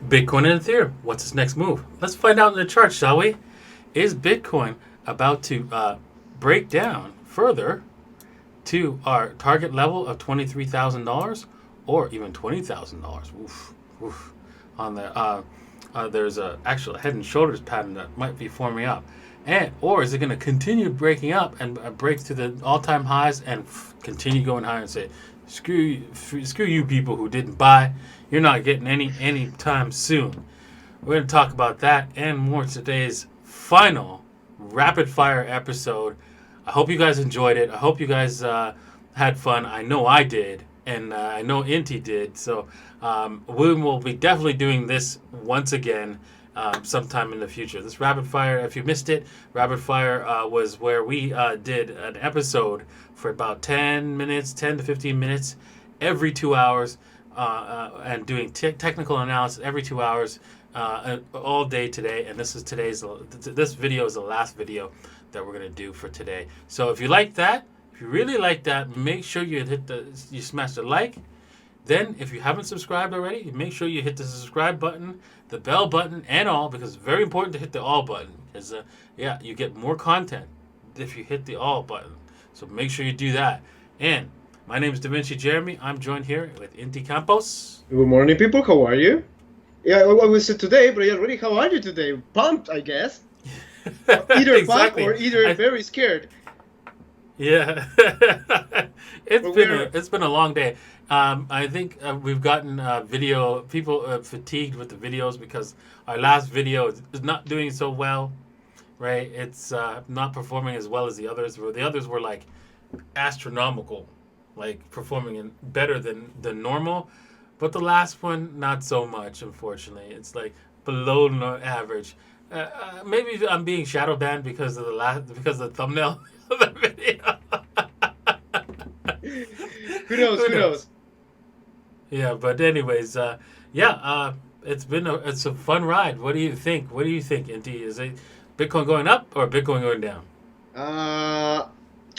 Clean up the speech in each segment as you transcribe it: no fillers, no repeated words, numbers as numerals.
Bitcoin and Ethereum. What's its next move? Let's find out in the chart, shall we? Is Bitcoin about to break down further to our target level of $23,000 or even $20,000? Oof, oof. On the there's actually a head and shoulders pattern that might be forming up, or is it going to continue breaking up and break to the all-time highs and continue going higher and say, screw you people who didn't buy, you're not getting any time soon. We're going to talk about that and more today's final rapid fire episode. I hope you guys enjoyed it. I hope you guys had fun. I know I did, and I know Inti did. So we will be definitely doing this once again sometime in the future. This rapid fire, if you missed it, rapid fire was where we did an episode for about 10 to 15 minutes every 2 hours and doing technical analysis every 2 hours all day today. And this video is the last video that we're going to do for today. So if you like that, if you really like that, make sure you smash the like. Then, if you haven't subscribed already, make sure you hit the subscribe button, the bell button, and all, because it's very important to hit the all button. Because, you get more content if you hit the all button. So make sure you do that. And my name is DaVinci Jeremy. I'm joined here with Inti Campos. Good morning, people. How are you? Yeah, I will say today, but already, how are you today? Pumped, I guess. Either Exactly. pumped or either very scared. Yeah, it's been a long day. I think we've gotten people fatigued with the videos because our last video is not doing so well, right? It's not performing as well as the others. The others were like astronomical, like performing better than normal, but the last one not so much. Unfortunately, it's like below average. Maybe I'm being shadow banned because of the thumbnail of the video. Who knows? Yeah, but anyways, it's a fun ride. What do you think? Inti? Is it Bitcoin going up or Bitcoin going down?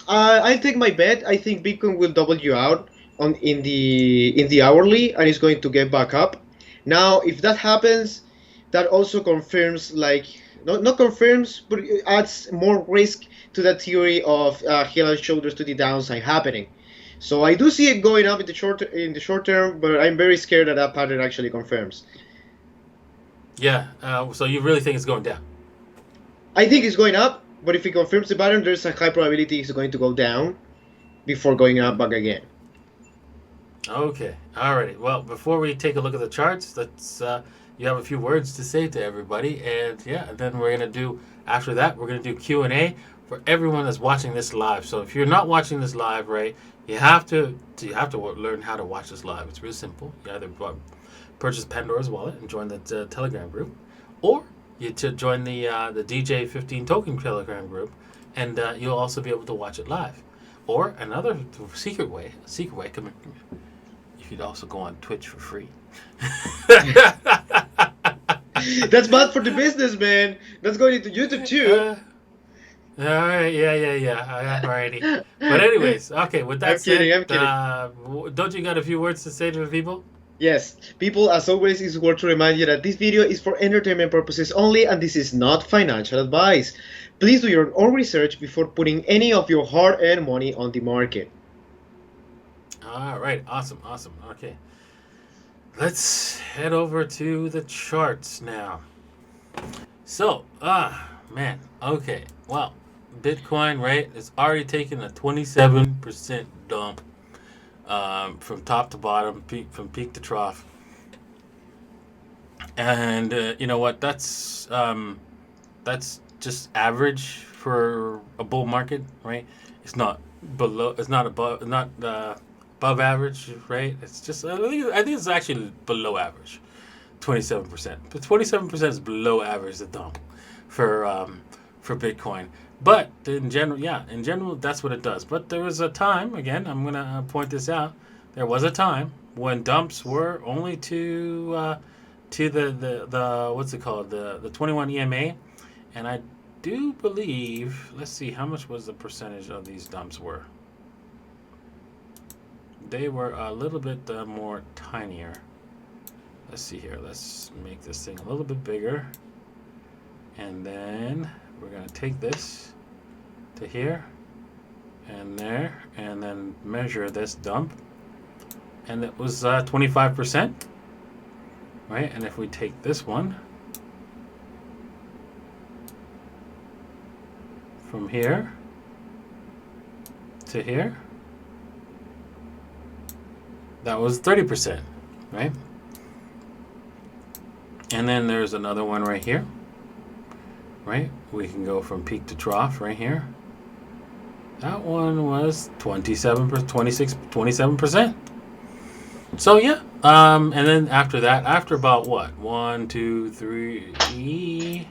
I take my bet. I think Bitcoin will double you out in the hourly, and it's going to get back up. Now, if that happens, that also confirms, not confirms, but it adds more risk to that theory of head and shoulders to the downside happening. So I do see it going up in the short term, but I'm very scared that pattern actually confirms. Yeah. So you really think it's going down? I think it's going up, but if it confirms the pattern, there's a high probability it's going to go down before going up back again. Okay. Alrighty. Well, before we take a look at the charts, let's. You have a few words to say to everybody, and then we're gonna do after that. We're gonna do Q&A for everyone that's watching this live. So if you're not watching this live, right, you have to learn how to watch this live. It's real simple. You either purchase Pandora's wallet and join the Telegram group, or you join the DJ15 token Telegram group, and you'll also be able to watch it live. Or another secret way. Come here. You could also go on Twitch for free. That's bad for the business, man. That's going into YouTube too. All right, yeah. Alrighty. But anyways, okay. With that said, I'm kidding. Don't you got a few words to say to the people? Yes, people, as always, it's worth to remind you that this video is for entertainment purposes only, and this is not financial advice. Please do your own research before putting any of your hard-earned money on the market. All right, awesome. Okay. Let's head over to the charts now. So, man, okay. Well, Bitcoin, right, it's already taken a 27% dump from top to bottom, from peak to trough. And you know what? That's just average for a bull market, right? It's not above average, right? It's just I think it's actually below average, 27%. But 27% is below average, the dump for Bitcoin. But in general, that's what it does. But there was a time, again, I'm gonna point this out. There was a time when dumps were only to the what's it called, the 21 EMA, and I do believe. Let's see, how much was the percentage of these dumps were? They were a little bit more tinier. let's see here. Let's make this thing a little bit bigger. And then we're going to take this to here and there, and then measure this dump. And it was 25%. Right? And if we take this one from here to here, that was 30%, right? And then there's another one right here, right? We can go from peak to trough right here. That one was 27%. So yeah, and then after that, after about what? 1, 2, 3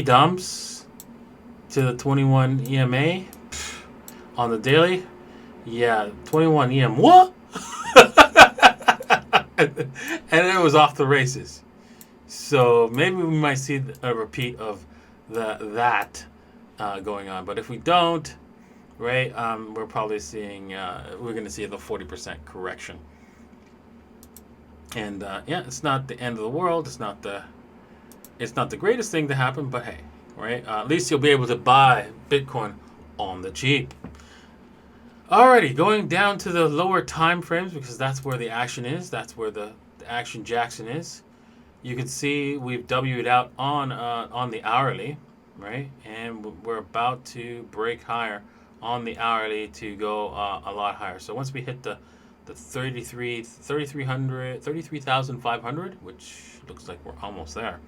dumps to the 21 EMA on the daily. Yeah, 21 EM. What? And it was off the races. So maybe we might see a repeat of that going on. But if we don't, right, we're probably seeing we're going to see the 40% correction. And yeah, it's not the end of the world. It's not the greatest thing to happen, but hey, right? At least you'll be able to buy Bitcoin on the cheap. Alrighty, going down to the lower time frames because that's where the action is. That's where the action Jackson is. You can see we've W'd out on the hourly, right? And we're about to break higher on the hourly to go a lot higher. So once we hit the 33,500, which looks like we're almost there,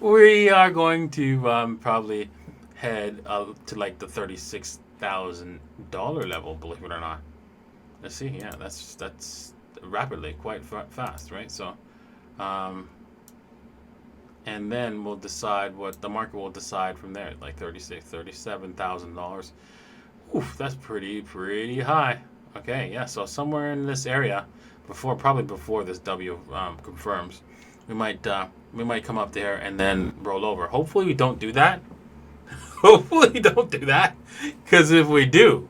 we are going to probably head to like the $36,000 level, believe it or not. Let's see, yeah, that's rapidly, quite fast, right? So, and then we'll decide what the market will decide from there, like $37,000. Oof, that's pretty high. Okay, yeah, so somewhere in this area, probably before this W confirms, we might come up there and then roll over. Hopefully we don't do that. Hopefully we don't do that, because if we do,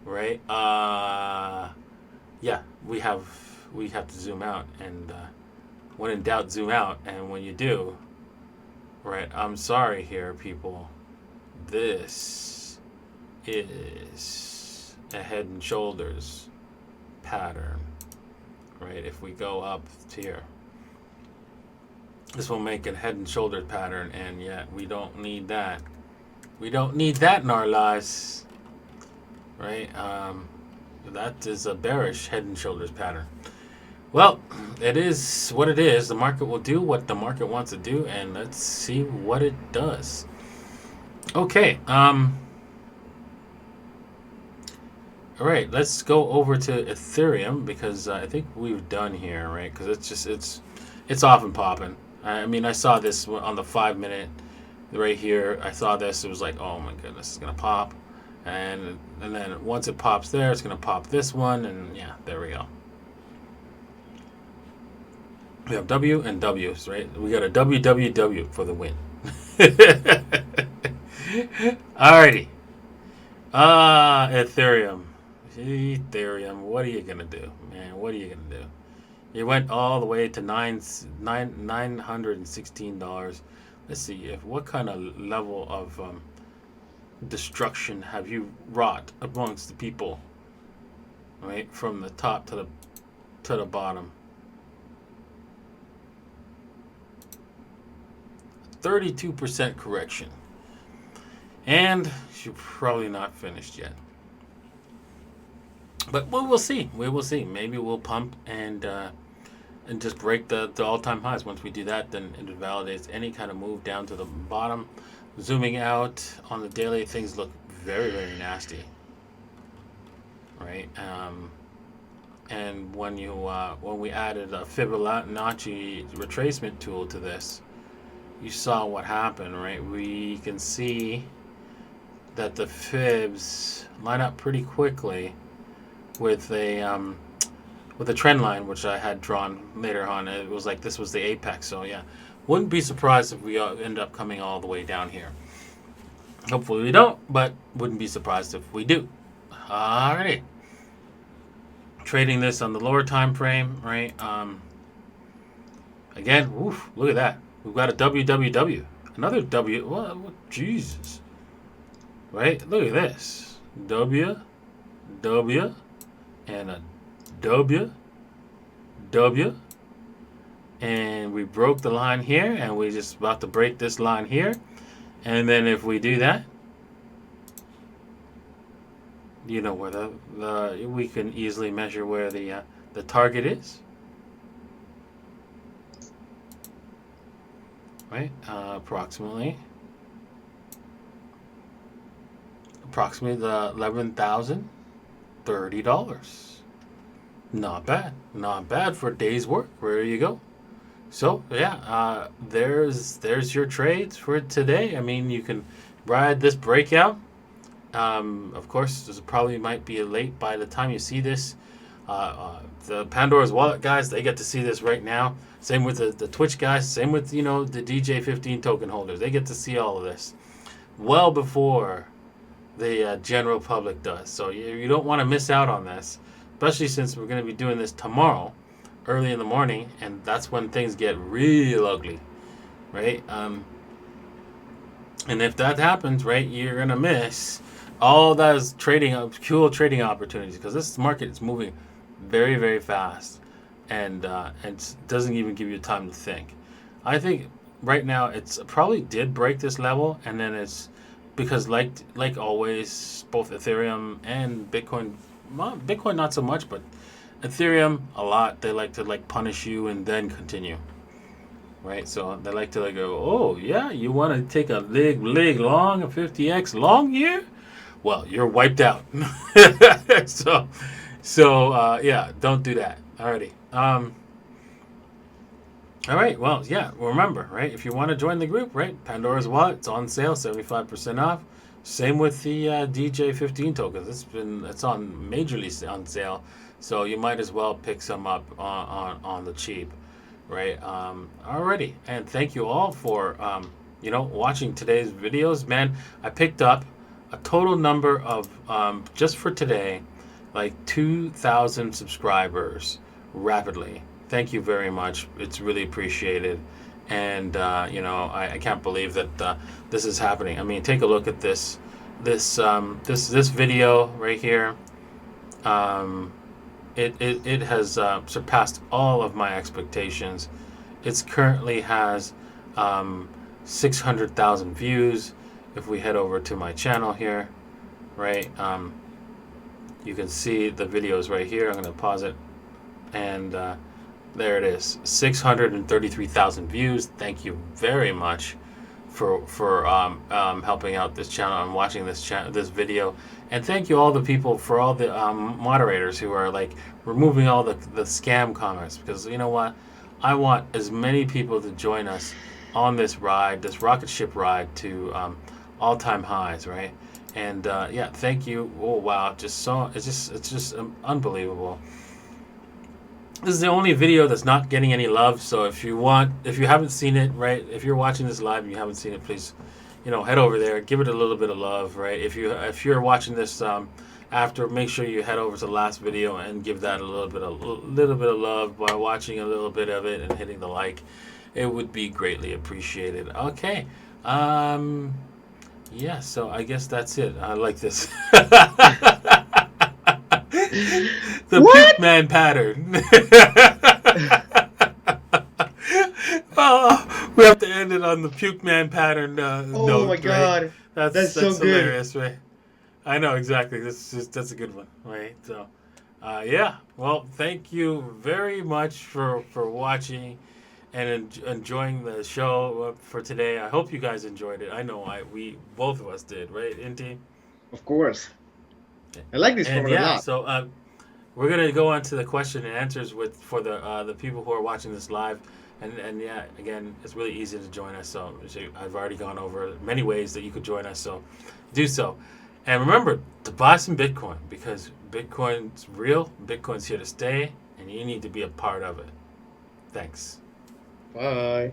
right? Yeah, we have to zoom out, and when in doubt, zoom out. And when you do, right? I'm sorry here, people. This is a head and shoulders pattern, right? If we go up to here, this will make a head and shoulders pattern, and yet we don't need that. We don't need that in our lives, right? That is a bearish head and shoulders pattern. Well, it is what it is. The market will do what the market wants to do, and let's see what it does. Okay. All right, let's go over to Ethereum, because I think we've done here, right? Because it's off and popping. I mean, I saw this on the 5-minute right here. I saw this. It was like, oh my goodness, it's gonna pop, and then once it pops there, it's gonna pop this one, and yeah, there we go. We have W and W's, right? We got a WWW for the win. Alrighty. Ethereum, what are you gonna do, man? What are you gonna do? You went all the way to $916. Let's see what kind of level of destruction have you wrought amongst the people, right? From the top to the bottom. 32% correction, and you're probably not finished yet. But we will see. We will see. Maybe we'll pump and just break the all-time highs. Once we do that, then it validates any kind of move down to the bottom. Zooming out on the daily, things look very, very nasty, right? And when we added a Fibonacci retracement tool to this, you saw what happened, right? We can see that the fibs line up pretty quickly with a trend line, which I had drawn later on. It was like this was the apex. So yeah, wouldn't be surprised if we end up coming all the way down here. Hopefully we don't, but wouldn't be surprised if we do. Alrighty. trading this on the lower time frame, right? Again, oof, look at that. We've got a WWW. Another W. What? Jesus. Right? Look at this. W, W, and a W, W. And we broke the line here, and we're just about to break this line here. And then if we do that, you know where we can easily measure where the target is. Right, approximately the $11,030. Not bad for a day's work. There you go. So yeah, there's your trades for today. I mean, you can ride this breakout. Of course, this probably might be late by the time you see this. The Pandora's Wallet guys, they get to see this right now. Same with the Twitch guys. Same with, the DJ15 token holders. They get to see all of this well before the general public does. So you don't want to miss out on this, especially since we're going to be doing this tomorrow, early in the morning, and that's when things get real ugly, right? And if that happens, right, you're going to miss all those cool trading opportunities, because this market is moving very, very fast, and it doesn't even give you time to think. I think right now it's probably did break this level, and then it's because like always, both Ethereum and Bitcoin, well, Bitcoin not so much, but Ethereum a lot. They like to punish you and then continue, right? So they like to go, oh yeah, you want to take a leg long, a 50x long here? Well, you're wiped out. So yeah, don't do that. Alrighty. All right. Well, yeah. Remember, right? If you want to join the group, right? Pandora's Wallet, it's on sale, 75% off. Same with the DJ15 tokens. It's on majorly on sale, so you might as well pick some up on the cheap, right? Alrighty. And thank you all for watching today's videos. Man, I picked up a total number of just for today, like 2,000 subscribers rapidly. Thank you very much. It's really appreciated. And I can't believe that this is happening. I mean, take a look at this video right here. It has surpassed all of my expectations. It's currently has 600,000 views. If we head over to my channel here, right, you can see the videos right here. I'm going to pause it, and there it is, 633,000 views. Thank you very much for helping out this channel and watching this video, and thank you all the people, for all the moderators who are removing all the scam comments, because you know what, I want as many people to join us on this rocket ship ride to all-time highs, right? And yeah, thank you. Oh wow, it's just unbelievable. This is the only video that's not getting any love. So if you haven't seen it, right? If you're watching this live and you haven't seen it, please, head over there, give it a little bit of love, right? If you're watching this after, make sure you head over to the last video and give that a little bit of love by watching a little bit of it and hitting the like. It would be greatly appreciated. Okay. Yeah, so I guess that's it. I like this. The puke man pattern. Oh, we have to end it on the puke man pattern note. Oh my god, right? that's so hilarious, good. Right? I know exactly. That's a good one, right? So, yeah. Well, thank you very much for watching and enjoying the show for today. I hope you guys enjoyed it. I know we both of us did, right, Inti? Of course. I like this format a lot. So we're gonna go on to the question and answers for the people who are watching this live, and yeah, again, it's really easy to join us. So I've already gone over many ways that you could join us. So do so, and remember to buy some Bitcoin, because Bitcoin's real. Bitcoin's here to stay, and you need to be a part of it. Thanks. Bye.